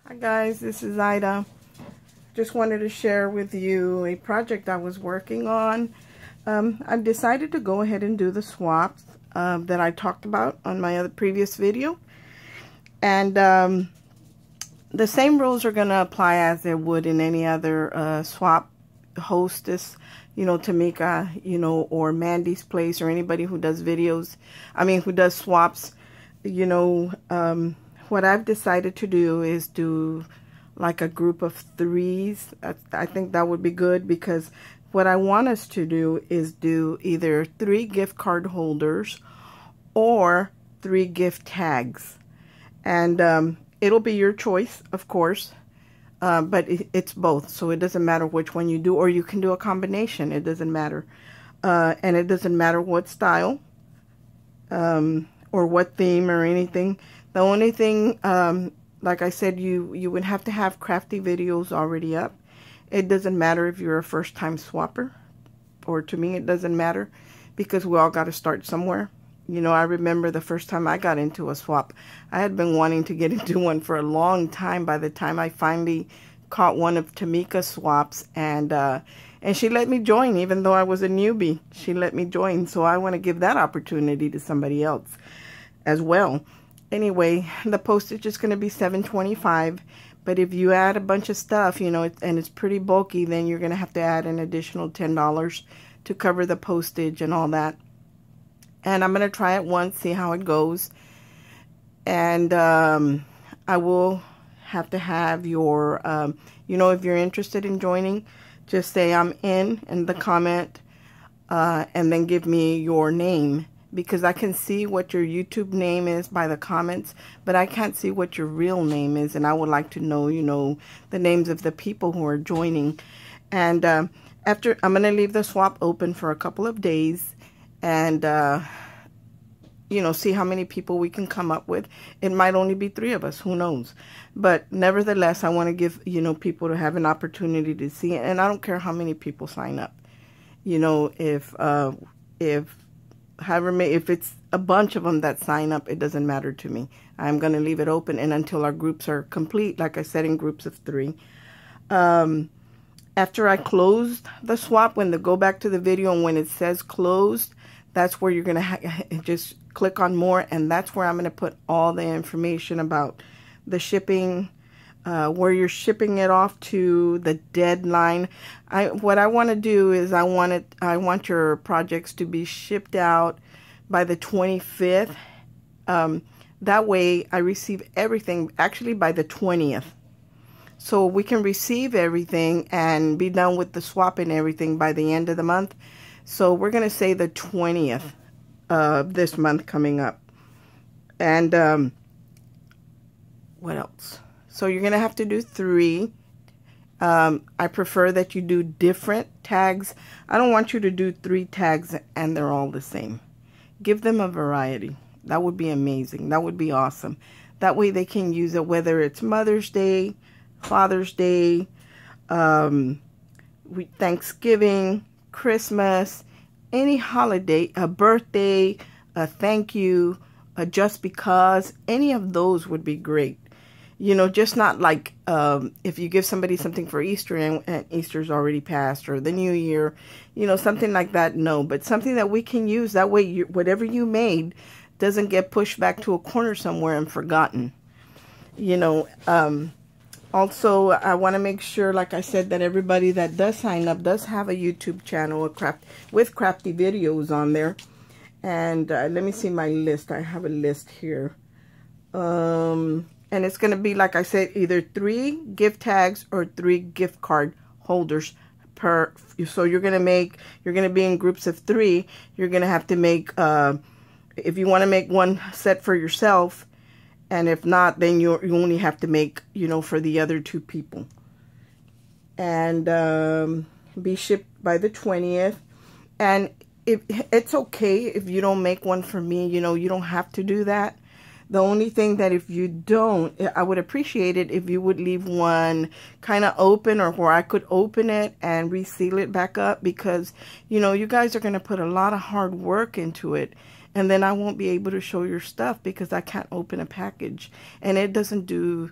Hi guys, this is Ida. Just wanted to share with you a project I was working on. I decided to go ahead and do the swaps that I talked about on my other previous video. And the same rules are going to apply as they would in any other swap hostess, Tamika, or Mandy's Place, or anybody who does videos, who does swaps. What I've decided to do is do like a group of threes. I think that would be good, because what I want us to do is do either 3 gift card holders or 3 gift tags. And it'll be your choice, of course, but it's both. So it doesn't matter which one you do, or you can do a combination. It doesn't matter. And it doesn't matter what style or what theme or anything. The only thing, like I said, you would have to have crafty videos already up. It doesn't matter if you're a first-time swapper, or to me it doesn't matter, because we all got to start somewhere. I remember the first time I got into a swap, I had been wanting to get into one for a long time. By the time I finally caught one of Tamika's swaps, and she let me join, even though I was a newbie. She let me join, so I want to give that opportunity to somebody else as well. Anyway, the postage is going to be $7.25, but if you add a bunch of stuff, and it's pretty bulky, then you're going to have to add an additional $10 to cover the postage and all that. And I'm going to try it once, see how it goes. And I will have to have your, if you're interested in joining, just say I'm in the comment, and then give me your name. Because I can see what your YouTube name is by the comments, but I can't see what your real name is, and I would like to know, the names of the people who are joining. And after, I'm going to leave the swap open for a couple of days, and see how many people we can come up with. It might only be 3 of us, who knows? But nevertheless, I want to give people to have an opportunity to see it, and I don't care how many people sign up. If it's a bunch of them that sign up, it doesn't matter to me. I'm going to leave it open, and until our groups are complete, like I said, in groups of 3. After I closed the swap, when they go back to the video and when it says closed, that's where you're going to just click on more, and that's where I'm going to put all the information about the shipping, where you're shipping it off to, the deadline. What I want to do is I want your projects to be shipped out by the 25th. That way I receive everything actually by the 20th. So we can receive everything and be done with the swap and everything by the end of the month. So we're going to say the 20th of this month coming up. And what else? So you're going to have to do 3. I prefer that you do different tags. I don't want you to do 3 tags and they're all the same. Give them a variety. That would be amazing. That would be awesome. That way they can use it, whether it's Mother's Day, Father's Day, Thanksgiving, Christmas, any holiday, a birthday, a thank you, a just because. Any of those would be great. Just not like if you give somebody something for Easter and Easter's already passed, or the New Year, something like that. No, but something that we can use. That way, whatever you made doesn't get pushed back to a corner somewhere and forgotten. Also, I want to make sure, like I said, that everybody that does sign up does have a YouTube channel with crafty videos on there. And let me see my list. I have a list here. And it's going to be, like I said, either 3 gift tags or 3 gift card holders per. So you're going to be in groups of 3. You're going to have to make, if you want to make one set for yourself, and if not, then you only have to make, for the other 2 people. And be shipped by the 20th. And it's okay if you don't make one for me, you don't have to do that. The only thing that if you don't, I would appreciate it if you would leave one kind of open, or where I could open it and reseal it back up, because, you guys are going to put a lot of hard work into it. And then I won't be able to show your stuff because I can't open a package. And it doesn't do,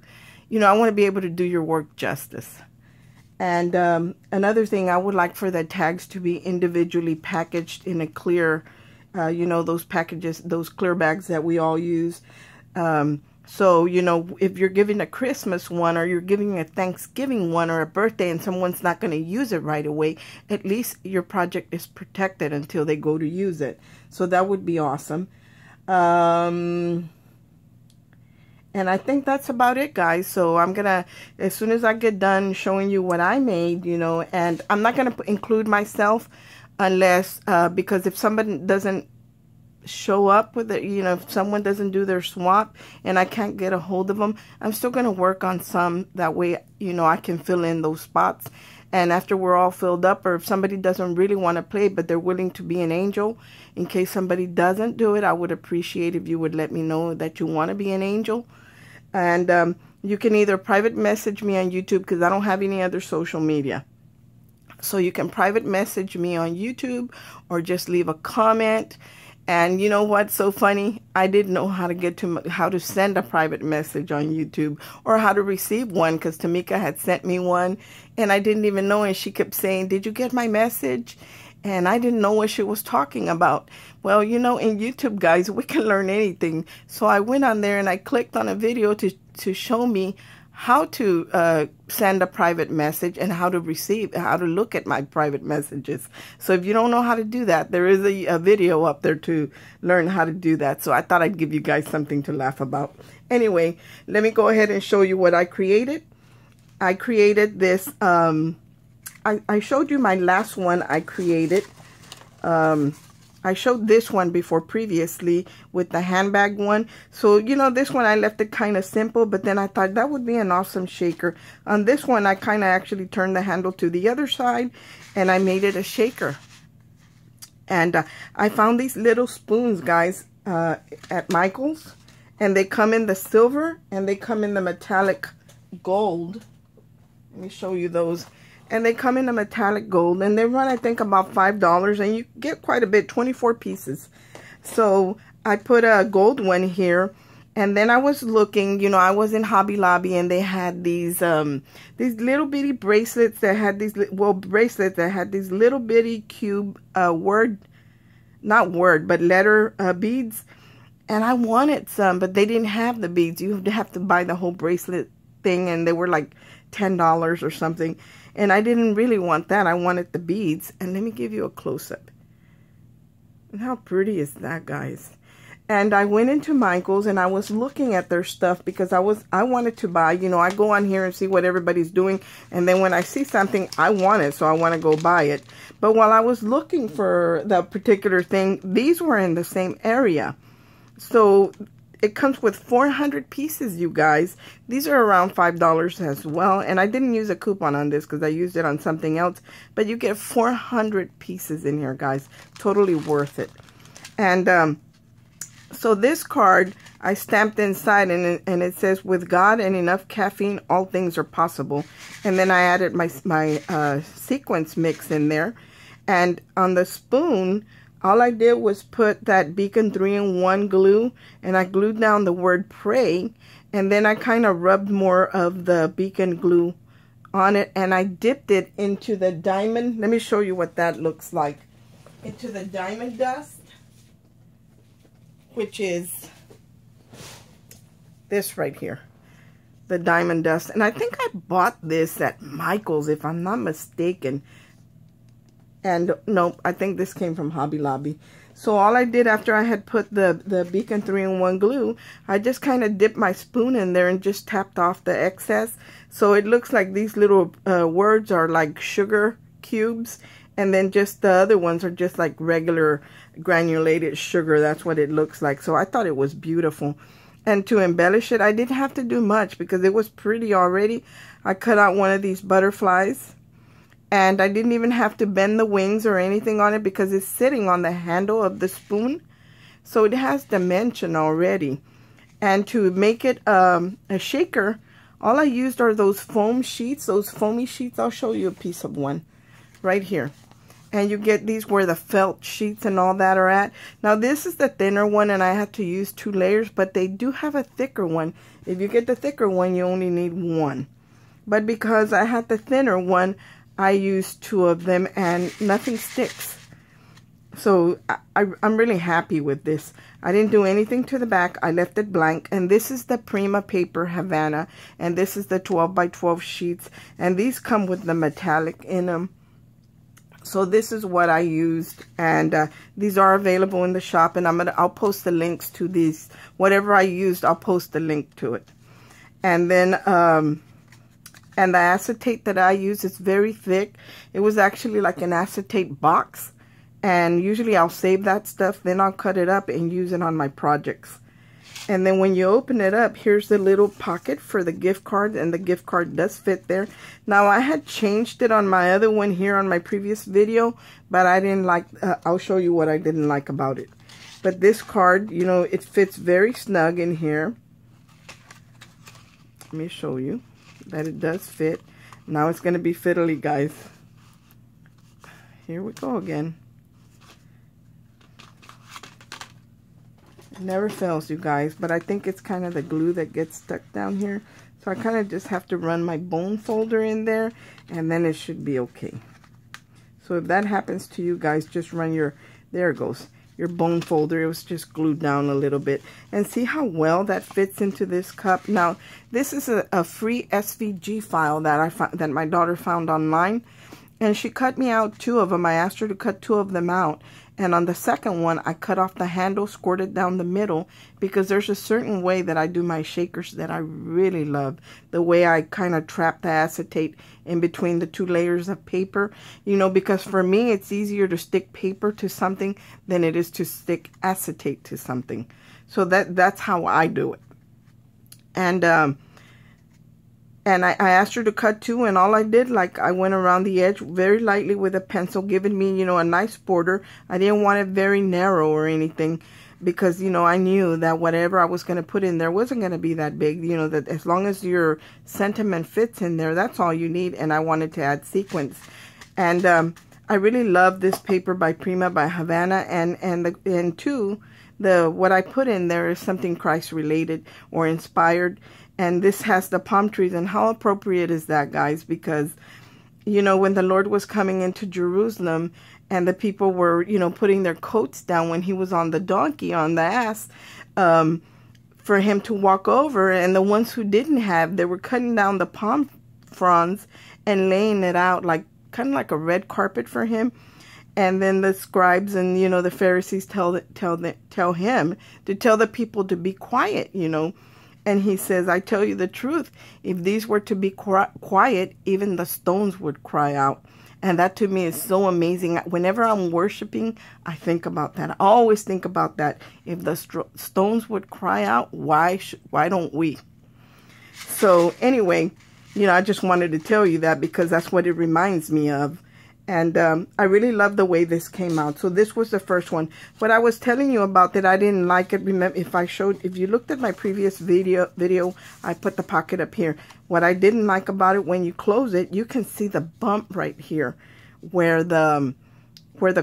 you know, I want to be able to do your work justice. And another thing, I would like for the tags to be individually packaged in a clear, you know, those packages, those clear bags that we all use. So, you know, if you're giving a Christmas one, or you're giving a Thanksgiving one, or a birthday, and someone's not going to use it right away, at least your project is protected until they go to use it. So that would be awesome. And I think that's about it, guys. So I'm going to, as soon as I get done showing you what I made, you know, and I'm not going to include myself unless, because if somebody doesn't show up with it, you know, if someone doesn't do their swap and I can't get a hold of them, I'm still going to work on some. That way, you know, I can fill in those spots. And after we're all filled up, or if somebody doesn't really want to play, but they're willing to be an angel, in case somebody doesn't do it, I would appreciate if you would let me know that you want to be an angel. And you can either private message me on YouTube, because I don't have any other social media. So you can private message me on YouTube, or just leave a comment. And you know what's so funny? I didn't know how to get to how to send a private message on YouTube, or how to receive one, because Tamika had sent me one and I didn't even know, and she kept saying, "Did you get my message?" And I didn't know what she was talking about. Well, you know, in YouTube, guys, we can learn anything. So I went on there and I clicked on a video to show me how to send a private message, and how to receive, how to look at my private messages. So if you don't know how to do that, there is a video up there to learn how to do that. So I thought I'd give you guys something to laugh about. Anyway, let me go ahead and show you what I created. I created this, I showed you my last one I created. I showed this one before previously with the handbag one. So, you know, this one I left it kind of simple, but then I thought that would be an awesome shaker. On this one, I kind of actually turned the handle to the other side and I made it a shaker. And I found these little spoons, guys, at Michael's. And they come in the silver and they come in the metallic gold. Let me show you those. And they come in a metallic gold, and they run, I think, about $5, and you get quite a bit, 24 pieces. So I put a gold one here, and then I was looking, you know, I was in Hobby Lobby, and they had these little bitty bracelets that had these, well, bracelets that had these little bitty cube letter beads. And I wanted some, but they didn't have the beads. You have to buy the whole bracelet thing, and they were like $10 or something. And I didn't really want that. I wanted the beads. And let me give you a close-up. And how pretty is that, guys? And I went into Michael's and I was looking at their stuff because I wanted to buy. You know, I go on here and see what everybody's doing. And then when I see something, I want it. So I want to go buy it. But while I was looking for the particular thing, these were in the same area. So it comes with 400 pieces, you guys. These are around $5 as well. And I didn't use a coupon on this because I used it on something else. But you get 400 pieces in here, guys. Totally worth it. And so this card, I stamped inside, and it says, "With God and enough caffeine, all things are possible." And then I added my sequence mix in there. And on the spoon, all I did was put that Beacon 3-in-1 glue, and I glued down the word pray, and then I kind of rubbed more of the Beacon glue on it, and I dipped it into the diamond. Let me show you what that looks like. Into the diamond dust, which is this right here, the diamond dust. And I think I bought this at Michael's, if I'm not mistaken. And no, I think this came from Hobby Lobby. So all I did after I had put the Beacon 3-in-1 glue, I just kind of dipped my spoon in there and just tapped off the excess. So it looks like these little words are like sugar cubes. And then just the other ones are just like regular granulated sugar. That's what it looks like. So I thought it was beautiful. And to embellish it, I didn't have to do much because it was pretty already. I cut out one of these butterflies. And I didn't even have to bend the wings or anything on it because it's sitting on the handle of the spoon. So it has dimension already. And to make it a shaker, all I used are those foam sheets, those foamy sheets. I'll show you a piece of one right here. And you get these where the felt sheets and all that are at. Now this is the thinner one, and I had to use 2 layers, but they do have a thicker one. If you get the thicker one, you only need 1. But because I had the thinner one, I used 2 of them and nothing sticks. So I'm really happy with this. I didn't do anything to the back. I left it blank. And this is the Prima paper Havana. And this is the 12 by 12 sheets. And these come with the metallic in them. So this is what I used, and these are available in the shop, and I'll post the links to these. Whatever I used, I'll post the link to it. And then and the acetate that I use is very thick. It was actually like an acetate box, and usually I'll save that stuff, then I'll cut it up and use it on my projects. And then when you open it up, here's the little pocket for the gift card, and the gift card does fit there. Now, I had changed it on my other one here on my previous video, but I didn't like, I'll show you what I didn't like about it. But this card, you know, it fits very snug in here. Let me show you that it does fit. Now it's going to be fiddly, guys. Here we go again. It never fails, you guys, but I think it's kind of the glue that gets stuck down here. So I kind of just have to run my bone folder in there, and then it should be okay. So if that happens to you guys, just run your, there it goes, your bone folder. It was just glued down a little bit. And see how well that fits into this cup. Now, this is a free SVG file that my daughter found online. And she cut me out 2 of them. I asked her to cut 2 of them out. And on the second one, I cut off the handle, squirted down the middle, because there's a certain way that I do my shakers that I really love. The way I kind of trap the acetate in between the 2 layers of paper. You know, because for me, it's easier to stick paper to something than it is to stick acetate to something. So that's how I do it. And I asked her to cut 2, and all I did, like, I went around the edge very lightly with a pencil, giving me, you know, a nice border. I didn't want it very narrow or anything, because, you know, I knew that whatever I was going to put in there wasn't going to be that big. You know, that as long as your sentiment fits in there, that's all you need. And I wanted to add sequins. And I really love this paper by Prima, by Havana, and too, what I put in there is something Christ related or inspired. And this has the palm trees. And how appropriate is that, guys? Because, you know, when the Lord was coming into Jerusalem and the people were, you know, putting their coats down when he was on the donkey, on the ass, for him to walk over. And the ones who didn't have, they were cutting down the palm fronds and laying it out like kind of like a red carpet for him. And then the scribes and, you know, the Pharisees tell him to tell the people to be quiet, you know. And he says, I tell you the truth, if these were to be quiet, even the stones would cry out. And that to me is so amazing. Whenever I'm worshiping, I think about that. I always think about that. If the stones would cry out, why don't we? So anyway, you know, I just wanted to tell you that because that's what it reminds me of. And I really love the way this came out. So this was the first one. What I was telling you about that I didn't like it. Remember, if you looked at my previous video, I put the pocket up here. What I didn't like about it, when you close it, you can see the bump right here where the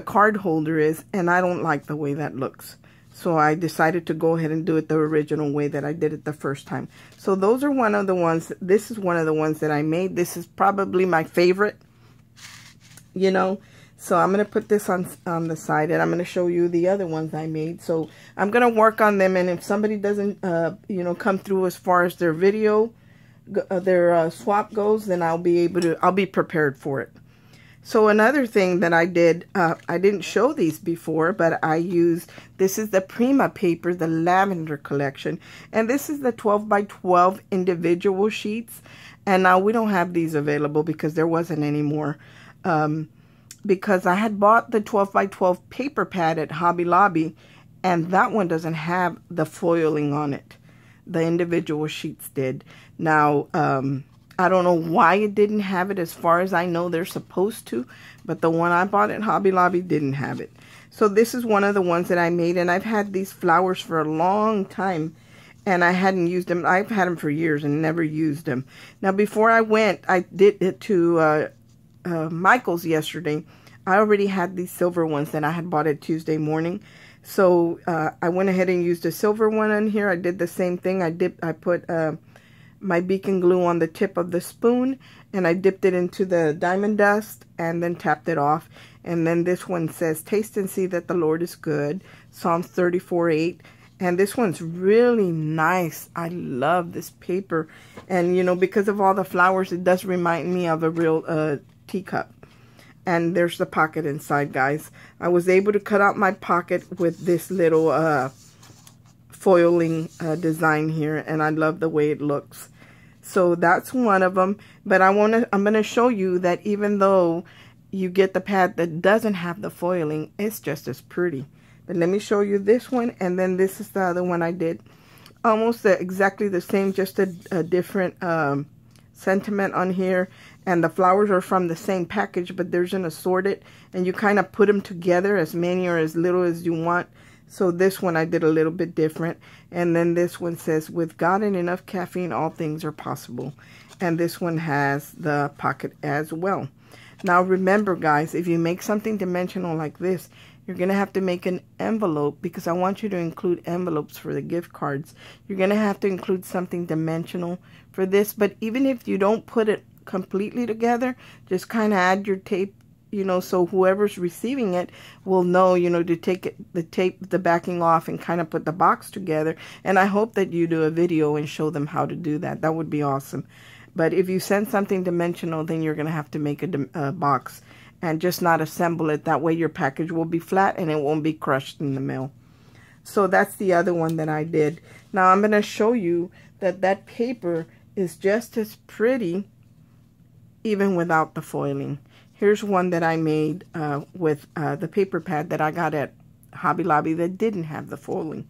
card holder is. And I don't like the way that looks. So I decided to go ahead and do it the original way that I did it the first time. So those are one of the ones. This is one of the ones that I made. This is probably my favorite. You know, so I'm going to put this on the side, and I'm going to show you the other ones I made. So I'm going to work on them, and if somebody doesn't, you know, come through as far as their video, their swap goes, then I'll be prepared for it. So another thing that I did, I didn't show these before, but I used, this is the Prima paper, the lavender collection, and this is the 12 by 12 individual sheets. And now we don't have these available because there wasn't any more. Because I had bought the 12 by 12 paper pad at Hobby Lobby, and that one doesn't have the foiling on it. The individual sheets did. Now, I don't know why it didn't have it. As far as I know, they're supposed to, but the one I bought at Hobby Lobby didn't have it. So this is one of the ones that I made, and I've had these flowers for a long time, and I hadn't used them. I've had them for years and never used them. Now, before I went, I did it to Michael's yesterday. I already had these silver ones that I had bought it Tuesday morning. So I went ahead and used a silver one on here. I did the same thing. I put my beacon glue on the tip of the spoon, and I dipped it into the diamond dust and then tapped it off. And then this one says, taste and see that the Lord is good, Psalms 34:8. And this one's really nice. I love this paper. And, you know, because of all the flowers, it does remind me of a real teacup. And there's the pocket inside, guys. I was able to cut out my pocket with this little foiling design here, and I love the way it looks. So that's one of them. But I'm going to show you that even though you get the pad that doesn't have the foiling, it's just as pretty. But let me show you this one, and then this is the other one I did. Almost exactly the same, just a different sentiment on here. And the flowers are from the same package, but there's an assorted, and you kind of put them together, as many or as little as you want. So this one I did a little bit different. And then this one says, with God and enough caffeine, all things are possible. And this one has the pocket as well. Now remember, guys, if you make something dimensional like this, you're going to have to make an envelope, because I want you to include envelopes for the gift cards. You're going to have to include something dimensional for this. But even if you don't put it completely together, just kind of add your tape, you know, so whoever's receiving it will know, you know, to take the backing off and kind of put the box together. And I hope that you do a video and show them how to do that. That would be awesome. But if you send something dimensional, then you're going to have to make a box and just not assemble it. That way your package will be flat and it won't be crushed in the mail. So that's the other one that I did. Now I'm going to show you that paper is just as pretty even without the foiling. Here's one that I made with the paper pad that I got at Hobby Lobby that didn't have the foiling.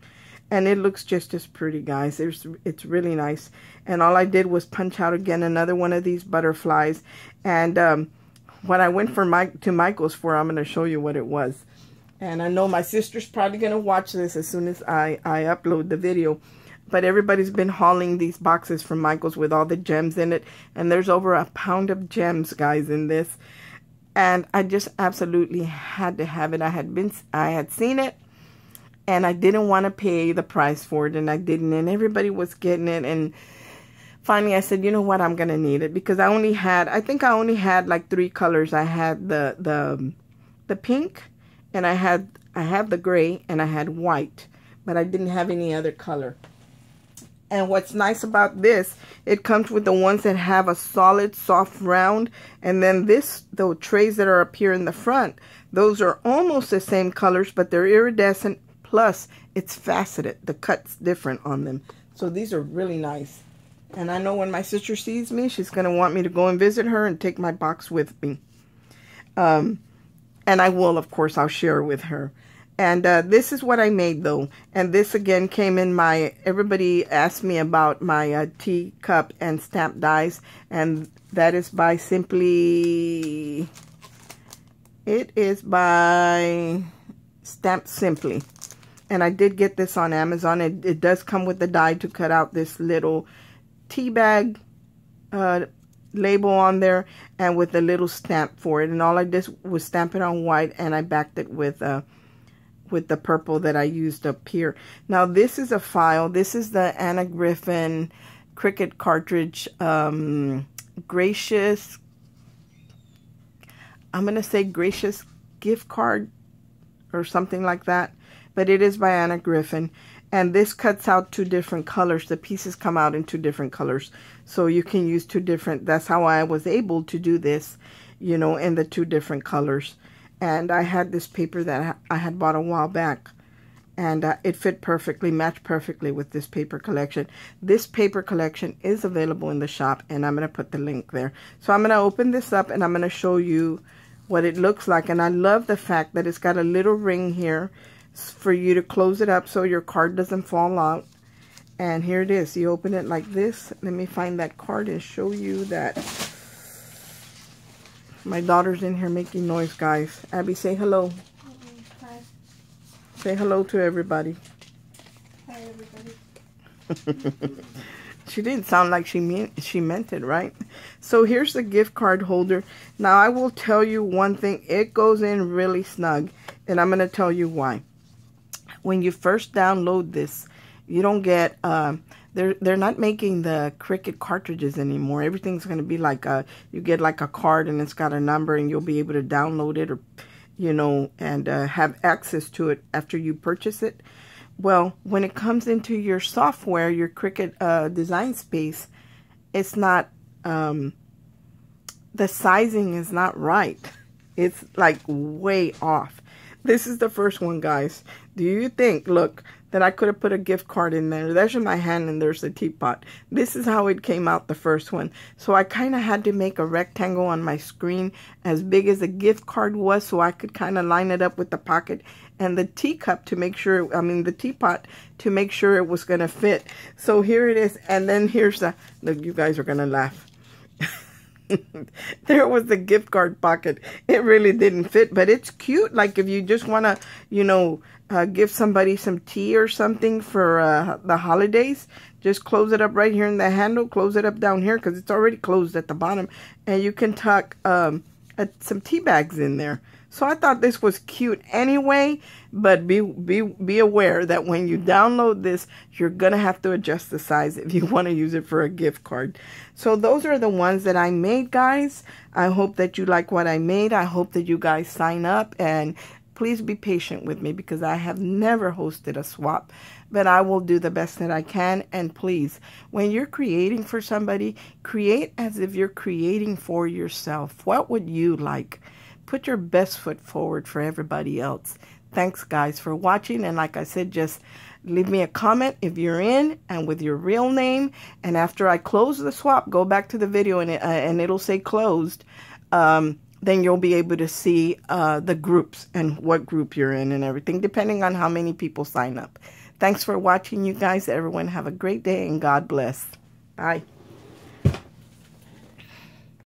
And it looks just as pretty, guys. It's really nice. And all I did was punch out again another one of these butterflies. And what I went to Michael's for, I'm going to show you what it was. And I know my sister's probably going to watch this as soon as I upload the video. But everybody's been hauling these boxes from Michael's with all the gems in it. And there's over a pound of gems, guys, in this. And I just absolutely had to have it. I had seen it, and I didn't want to pay the price for it, and I didn't. And everybody was getting it. And finally I said, you know what, I'm going to need it. Because I think I only had like 3 colors. I had the pink, and I had the gray, and I had white. But I didn't have any other color. And what's nice about this, it comes with the ones that have a solid, soft round. And then the trays that are up here in the front, those are almost the same colors, but they're iridescent. Plus, it's faceted. The cut's different on them. So these are really nice. And I know when my sister sees me, she's going to want me to go and visit her and take my box with me. And I will, of course, I'll share with her. And this is what I made, though. And this, again, came in everybody asked me about my teacup and stamp dies. And that is by it is by Stamp Simply. And I did get this on Amazon. It does come with the die to cut out this little tea bag label on there, and with a little stamp for it. And all I did was stamp it on white, and I backed it with the purple that I used up here. Now this is a file. This is the Anna Griffin Cricut cartridge, Gracious, I'm going to say Gracious gift card or something like that. But it is by Anna Griffin. And this cuts out 2 different colors. The pieces come out in 2 different colors. So you can use 2 different, that's how I was able to do this, you know, in the 2 different colors. And I had this paper that I had bought a while back. And it fit perfectly, matched perfectly with this paper collection. This paper collection is available in the shop, and I'm going to put the link there. So I'm going to open this up, and I'm going to show you what it looks like. And I love the fact that it's got a little ring here for you to close it up so your card doesn't fall out. And here it is. You open it like this. Let me find that card and show you that. My daughter's in here making noise, guys. Abby, say hello. Hi. Say hello to everybody. Hi, everybody. She didn't sound like she meant it, right? So here's the gift card holder. Now I will tell you one thing. It goes in really snug, and I'm going to tell you why. When you first download this, you don't get, they're not making the Cricut cartridges anymore. Everything's going to be like you get like a card and it's got a number and you'll be able to download it or, you know, and have access to it after you purchase it. Well, when it comes into your software, your Cricut Design Space, it's not, the sizing is not right. It's like way off. This is the first one, guys. Do you think, look, that I could have put a gift card in there? There's my hand and there's the teapot. This is how it came out, the first one. So I kind of had to make a rectangle on my screen as big as the gift card was so I could kind of line it up with the pocket and the teacup to make sure, the teapot to make sure it was going to fit. So here it is. And then here's the, look, you guys are going to laugh. There was the gift card pocket. It really didn't fit, but it's cute. Like if you just want to, you know, give somebody some tea or something for the holidays, just close it up right here in the handle, close it up down here because it's already closed at the bottom, and you can tuck some tea bags in there. So I thought this was cute anyway, but be aware that when you download this, you're going to have to adjust the size if you want to use it for a gift card. So those are the ones that I made, guys. I hope that you like what I made. I hope that you guys sign up, and please be patient with me because I have never hosted a swap, but I will do the best that I can. And please, when you're creating for somebody, create as if you're creating for yourself. What would you like? Put your best foot forward for everybody else. Thanks, guys, for watching. And like I said, just leave me a comment if you're in and with your real name. And after I close the swap, go back to the video and it'll say closed. Then you'll be able to see the groups and what group you're in and everything, depending on how many people sign up. Thanks for watching, you guys. Everyone have a great day and God bless. Bye.